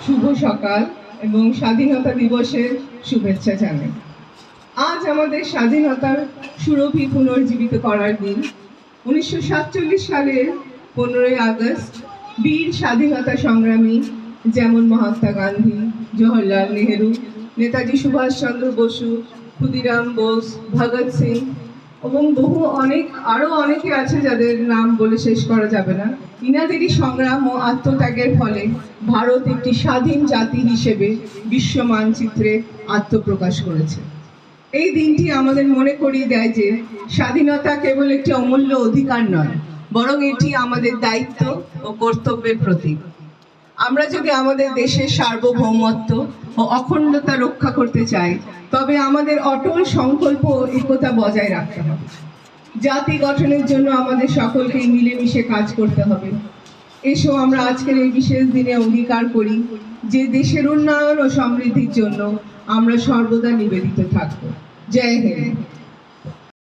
শুভ সকাল এবং স্বাধীনতা দিবসের শুভেচ্ছা জানাই। আজ আমাদের স্বাধীনতার সুরভি পুনর্জীবিত করার দিন। 1947 সালের 15ই আগস্ট বীর স্বাধীনতা সংগ্রামী যেমন মহাত্মা গান্ধী, জওহরলাল নেহেরু, নেতাজি সুভাষচন্দ্র বসু, ক্ষুদিরাম বোস, ভগৎ সিং এবং আরো অনেকে আছে যাদের নাম বলে শেষ করা যাবে না। ইনাদেরই সংগ্রাম ও আত্মত্যাগের ফলে ভারত একটি স্বাধীন জাতি হিসেবে বিশ্ব মানচিত্রে আত্মপ্রকাশ করেছে। এই দিনটি আমাদের মনে করিয়ে দেয় যে স্বাধীনতা কেবল একটি অমূল্য অধিকার নয়, বরং এটি আমাদের দায়িত্ব ও কর্তব্যের প্রতীক। আমরা যদি আমাদের দেশের সার্বভৌমত্ব ও অখণ্ডতা রক্ষা করতে চাই, তবে আমাদের অটল সংকল্প ও একতা বজায় রাখতে হবে। জাতি গঠনের জন্য আমাদের সকলকেই মিলেমিশে কাজ করতে হবে। এসো আমরা আজকের এই বিশেষ দিনে অঙ্গীকার করি যে দেশের উন্নয়ন ও সমৃদ্ধির জন্য আমরা সর্বদা নিবেদিত থাকব। জয় হিন্দ।